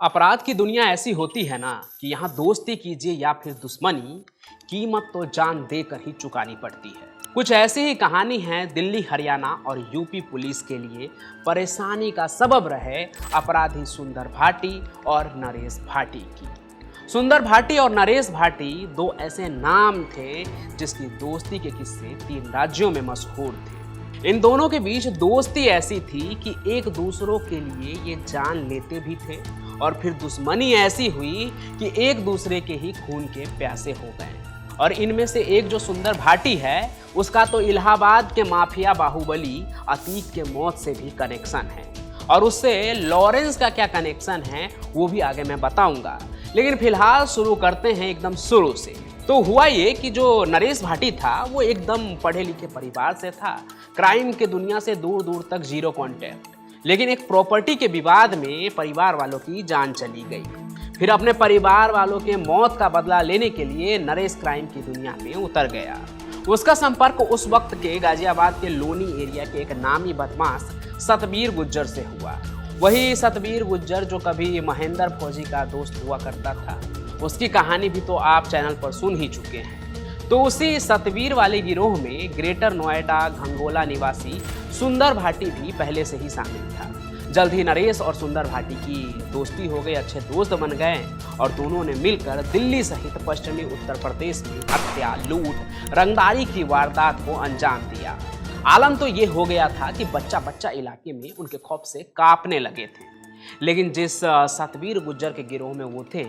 अपराध की दुनिया ऐसी होती है ना कि यहाँ दोस्ती कीजिए या फिर दुश्मनी, कीमत तो जान देकर ही चुकानी पड़ती है। कुछ ऐसी ही कहानी है दिल्ली, हरियाणा और यूपी पुलिस के लिए परेशानी का सबब रहे अपराधी सुंदर भाटी और नरेश भाटी की। सुंदर भाटी और नरेश भाटी दो ऐसे नाम थे जिसकी दोस्ती के किस्से 3 राज्यों में मशहूर थे। इन दोनों के बीच दोस्ती ऐसी थी कि एक दूसरों के लिए ये जान लेते भी थे और फिर दुश्मनी ऐसी हुई कि एक दूसरे के ही खून के प्यासे हो गए। और इनमें से एक जो सुंदर भाटी है उसका तो इलाहाबाद के माफिया बाहुबली अतीक के मौत से भी कनेक्शन है, और उससे लॉरेंस का क्या कनेक्शन है वो भी आगे मैं बताऊंगा। लेकिन फिलहाल शुरू करते हैं एकदम शुरू से। तो हुआ ये कि जो नरेश भाटी था वो एकदम पढ़े लिखे परिवार से था, क्राइम के दुनिया से दूर दूर तक जीरो कॉन्टैक्ट। लेकिन एक प्रॉपर्टी के विवाद में परिवार वालों की जान चली गई। फिर अपने परिवार वालों के मौत का बदला लेने के लिए नरेश क्राइम की दुनिया में उतर गया। उसका संपर्क उस वक्त के गाजियाबाद के लोनी एरिया के एक नामी बदमाश सतबीर गुज्जर से हुआ। वही सतबीर गुज्जर जो कभी महेंद्र फौजी का दोस्त हुआ करता था। उसकी कहानी भी तो आप चैनल पर सुन ही चुके हैं। तो उसी सतबीर वाले गिरोह में ग्रेटर नोएडा घंगोला निवासी सुंदर भाटी भी पहले से ही शामिल था। जल्द ही नरेश और सुंदर भाटी की दोस्ती हो गई, अच्छे दोस्त बन गए और दोनों ने मिलकर दिल्ली सहित पश्चिमी उत्तर प्रदेश में हत्या, लूट, रंगदारी की वारदात को अंजाम दिया। आलम तो ये हो गया था कि बच्चा बच्चा इलाके में उनके खौफ से कांपने लगे थे। लेकिन जिस सतबीर गुज्जर के गिरोह में वो थे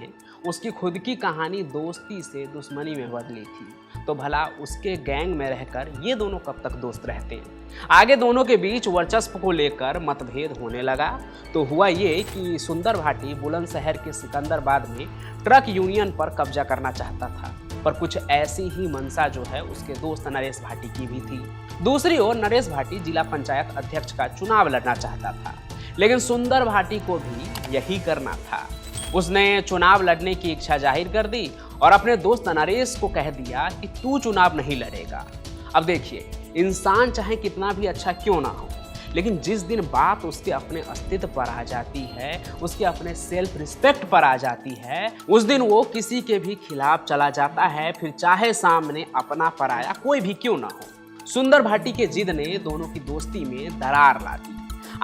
उसकी खुद की कहानी दोस्ती से दुश्मनी में बदली थी। तो भला उसके गैंग में रहकर ये दोनों कब तक दोस्त रहते हैं। आगे दोनों के बीच वर्चस्व को लेकर मतभेद होने लगा। तो हुआ ये कि सुंदर भाटी बुलंदशहर के सिकंदराबाद में ट्रक यूनियन पर कब्जा करना चाहता था, पर कुछ ऐसी ही मंशा जो है उसके दोस्त नरेश भाटी की भी थी। दूसरी ओर नरेश भाटी जिला पंचायत अध्यक्ष का चुनाव लड़ना चाहता था, लेकिन सुंदर भाटी को भी यही करना था। उसने चुनाव लड़ने की इच्छा जाहिर कर दी और अपने दोस्त नरेश को कह दिया कि तू चुनाव नहीं लड़ेगा। अब देखिए, इंसान चाहे कितना भी अच्छा क्यों ना हो, लेकिन जिस दिन बात उसके अपने अस्तित्व पर आ जाती है, उसके अपने सेल्फ रिस्पेक्ट पर आ जाती है, उस दिन वो किसी के भी खिलाफ चला जाता है, फिर चाहे सामने अपना पराया कोई भी क्यों ना हो। सुंदर भाटी के जिद ने दोनों की दोस्ती में दरार ला दी।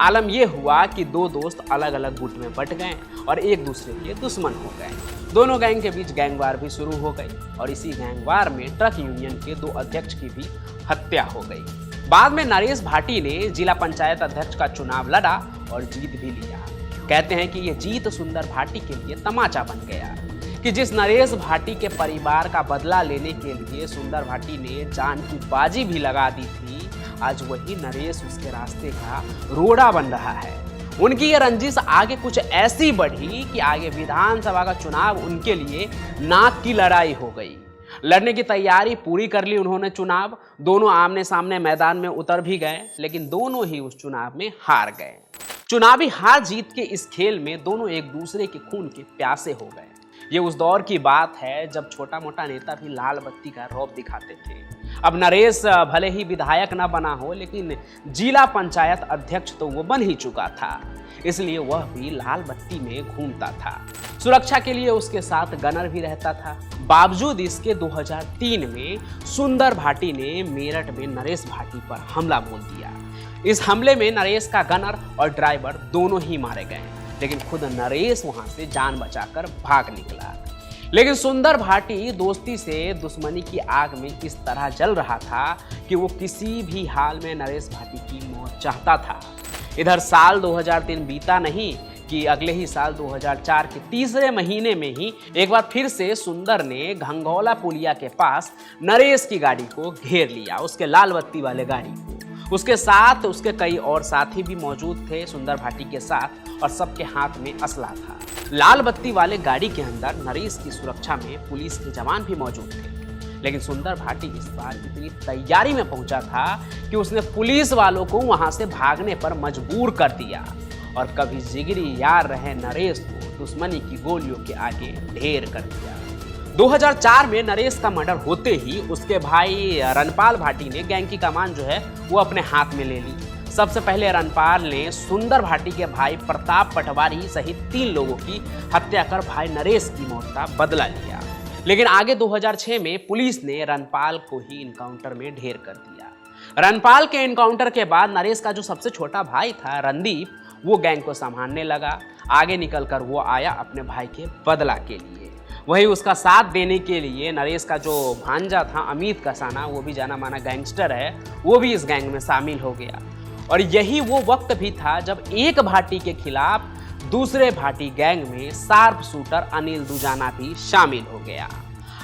आलम यह हुआ कि दो दोस्त अलग अलग गुट में बट गए और एक दूसरे के दुश्मन हो गए। दोनों गैंग के बीच गैंगवार भी शुरू हो गई और इसी गैंगवार में ट्रक यूनियन के 2 अध्यक्ष की भी हत्या हो गई। बाद में नरेश भाटी ने जिला पंचायत अध्यक्ष का चुनाव लड़ा और जीत भी लिया। कहते हैं कि यह जीत सुंदर भाटी के लिए तमाचा बन गया कि जिस नरेश भाटी के परिवार का बदला लेने के लिए सुंदर भाटी ने जान की बाजी भी लगा दी थी, आज वही नरेश उसके रास्ते का रोड़ा बन रहा है। उनकी ये रंजिश आगे कुछ ऐसी बढ़ी कि आगे विधानसभा का चुनाव उनके लिए नाक की लड़ाई हो गई। लड़ने की तैयारी पूरी कर ली उन्होंने चुनाव। दोनों आमने सामने मैदान में उतर भी गए, लेकिन दोनों ही उस चुनाव में हार गए। चुनावी हार जीत के इस खेल में दोनों एक दूसरे के खून के प्यासे हो गए। ये उस दौर की बात है जब छोटा मोटा नेता भी लाल बत्ती का रौब दिखाते थे। अब नरेश भले ही विधायक न बना हो, लेकिन जिला पंचायत अध्यक्ष तो वो बन ही चुका था, इसलिए वह भी लाल बत्ती में घूमता था। सुरक्षा के लिए उसके साथ गनर भी रहता था। बावजूद इसके 2003 में सुंदर भाटी ने मेरठ में नरेश भाटी पर हमला बोल दिया। इस हमले में नरेश का गनर और ड्राइवर दोनों ही मारे गए, लेकिन खुद नरेश वहां से जान बचाकर भाग निकला। लेकिन सुंदर भाटी दोस्ती से दुश्मनी की आग में इस तरह जल रहा था कि वो किसी भी हाल में नरेश भाटी की मौत चाहता था। इधर साल 2003 बीता नहीं कि अगले ही साल 2004 के तीसरे महीने में ही एक बार फिर से सुंदर ने घंगोला पुलिया के पास नरेश की गाड़ी को घेर लिया, उसके लाल बत्ती वाले गाड़ी को। उसके साथ उसके कई और साथी भी मौजूद थे सुंदर भाटी के साथ, और सबके हाथ में असला था। लाल बत्ती वाले गाड़ी के अंदर नरेश की सुरक्षा में पुलिस के जवान भी मौजूद थे। लेकिन सुंदर भाटी इस बार इतनी तैयारी में पहुंचा था कि उसने पुलिस वालों को वहां से भागने पर मजबूर कर दिया और कभी जिगरी यार रहे नरेश को दुश्मनी की गोलियों के आगे ढेर कर दिया। 2004 में नरेश का मर्डर होते ही उसके भाई रणपाल भाटी ने गैंग की कमान जो है वो अपने हाथ में ले ली। सबसे पहले रणपाल ने सुंदर भाटी के भाई प्रताप पटवारी सहित 3 लोगों की हत्या कर भाई नरेश की मौत का बदला लिया। लेकिन आगे 2006 में पुलिस ने रणपाल को ही इनकाउंटर में ढेर कर दिया। रणपाल के इनकाउंटर के बाद नरेश का जो सबसे छोटा भाई था रणदीप, वो गैंग को संभालने लगा। आगे निकलकर वो आया अपने भाई के बदला के लिए। वहीं उसका साथ देने के लिए नरेश का जो भांजा था अमित कसाना, वो भी जाना माना गैंगस्टर है, वो भी इस गैंग में शामिल हो गया। और यही वो वक्त भी था जब एक भाटी के खिलाफ दूसरे भाटी गैंग में शार्प शूटर अनिल दुजाना भी शामिल हो गया।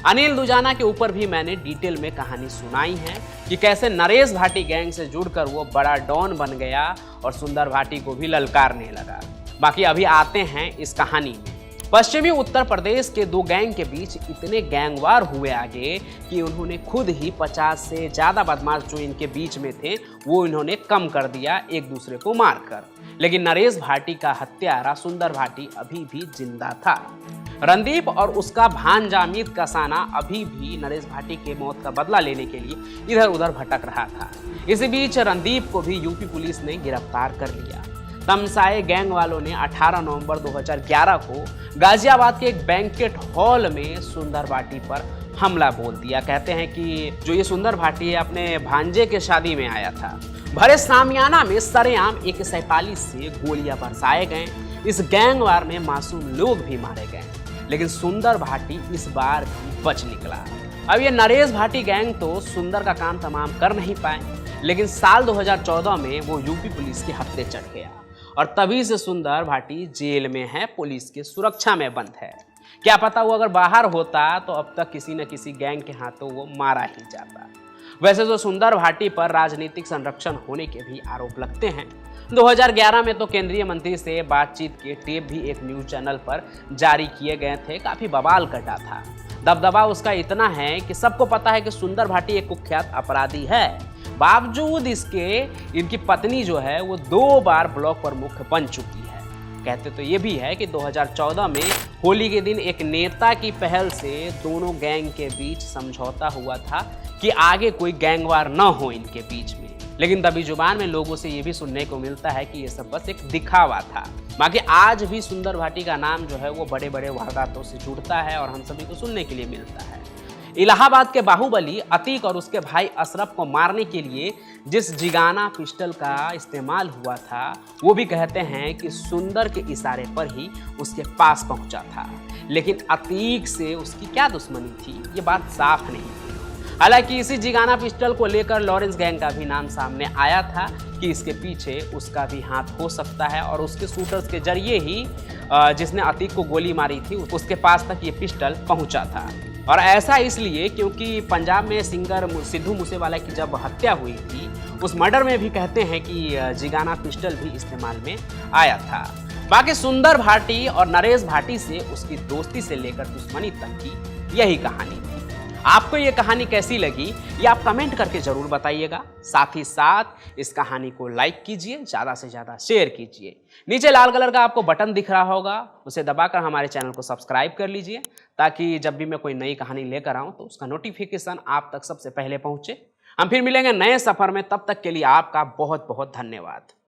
अनिल दुजाना के ऊपर भी मैंने डिटेल में कहानी सुनाई है कि कैसे नरेश भाटी गैंग से जुड़कर वो बड़ा डॉन बन गया और सुंदर भाटी को भी ललकारने लगा। बाकी अभी आते हैं इस कहानी में। पश्चिमी उत्तर प्रदेश के 2 गैंग के बीच इतने गैंगवार हुए आगे कि उन्होंने खुद ही 50 से ज़्यादा बदमाश जो इनके बीच में थे वो इन्होंने कम कर दिया एक दूसरे को मारकर। लेकिन नरेश भाटी का हत्यारा सुंदर भाटी अभी भी जिंदा था। रणदीप और उसका भांजा अमित कसाना अभी भी नरेश भाटी के मौत का बदला लेने के लिए इधर उधर भटक रहा था। इसी बीच रणदीप को भी यूपी पुलिस ने गिरफ्तार कर लिया। तमसाए गैंग वालों ने 18 नवंबर 2011 को गाजियाबाद के एक बैंकेट हॉल में सुंदर भाटी पर हमला बोल दिया। कहते हैं कि जो ये सुंदर भाटी है अपने भांजे के शादी में आया था। भरे सामियाना में सरेआम AK-47 से गोलियां बरसाए गए। इस गैंगवार में मासूम लोग भी मारे गए, लेकिन सुंदर भाटी इस बार भी बच निकला। अब ये नरेश भाटी गैंग तो सुंदर का काम तमाम कर नहीं पाए, लेकिन साल 2014 में वो यूपी पुलिस के हत्थे चढ़ गया और तभी से सुंदर भाटी जेल में है, पुलिस के सुरक्षा में बंद है। क्या पता वो अगर बाहर होता तो अब तक किसी न किसी गैंग के हाथों वो मारा ही जाता। वैसे तो सुंदर भाटी पर राजनीतिक संरक्षण होने के भी आरोप लगते हैं। 2011 में तो केंद्रीय मंत्री से बातचीत के टेप भी एक न्यूज चैनल पर जारी किए गए थे। काफी बवाल कटा था। दबदबा उसका इतना है कि सबको पता है कि सुंदर भाटी एक कुख्यात अपराधी है। बावजूद इसके इनकी पत्नी जो है वो 2 बार ब्लॉक प्रमुख बन चुकी है। कहते तो ये भी है कि 2014 में होली के दिन एक नेता की पहल से दोनों गैंग के बीच समझौता हुआ था कि आगे कोई गैंगवार न हो इनके बीच में। लेकिन दबी जुबान में लोगों से ये भी सुनने को मिलता है कि ये सब बस एक दिखावा था। बाकी आज भी सुंदर भाटी का नाम जो है वो बड़े बड़े वारदातों से जुड़ता है और हम सभी को सुनने के लिए मिलता है। इलाहाबाद के बाहुबली अतीक और उसके भाई अशरफ को मारने के लिए जिस जिगाना पिस्टल का इस्तेमाल हुआ था, वो भी कहते हैं कि सुंदर के इशारे पर ही उसके पास पहुंचा था। लेकिन अतीक से उसकी क्या दुश्मनी थी, ये बात साफ नहीं थी। हालांकि इसी जिगाना पिस्टल को लेकर लॉरेंस गैंग का भी नाम सामने आया था कि इसके पीछे उसका भी हाथ हो सकता है और उसके शूटर्स के जरिए ही जिसने अतीक को गोली मारी थी उसके पास तक ये पिस्टल पहुंचा था। और ऐसा इसलिए क्योंकि पंजाब में सिंगर सिद्धू मूसेवाला की जब हत्या हुई थी उस मर्डर में भी कहते हैं कि जिगाना पिस्टल भी इस्तेमाल में आया था। बाकी सुंदर भाटी और नरेश भाटी से उसकी दोस्ती से लेकर दुश्मनी तक की यही कहानी थी। आपको ये कहानी कैसी लगी ये आप कमेंट करके जरूर बताइएगा। साथ ही साथ इस कहानी को लाइक कीजिए, ज़्यादा से ज़्यादा शेयर कीजिए। नीचे लाल कलर का आपको बटन दिख रहा होगा, उसे दबाकर हमारे चैनल को सब्सक्राइब कर लीजिए ताकि जब भी मैं कोई नई कहानी लेकर आऊँ तो उसका नोटिफिकेशन आप तक सबसे पहले पहुँचे। हम फिर मिलेंगे नए सफ़र में, तब तक के लिए आपका बहुत बहुत धन्यवाद।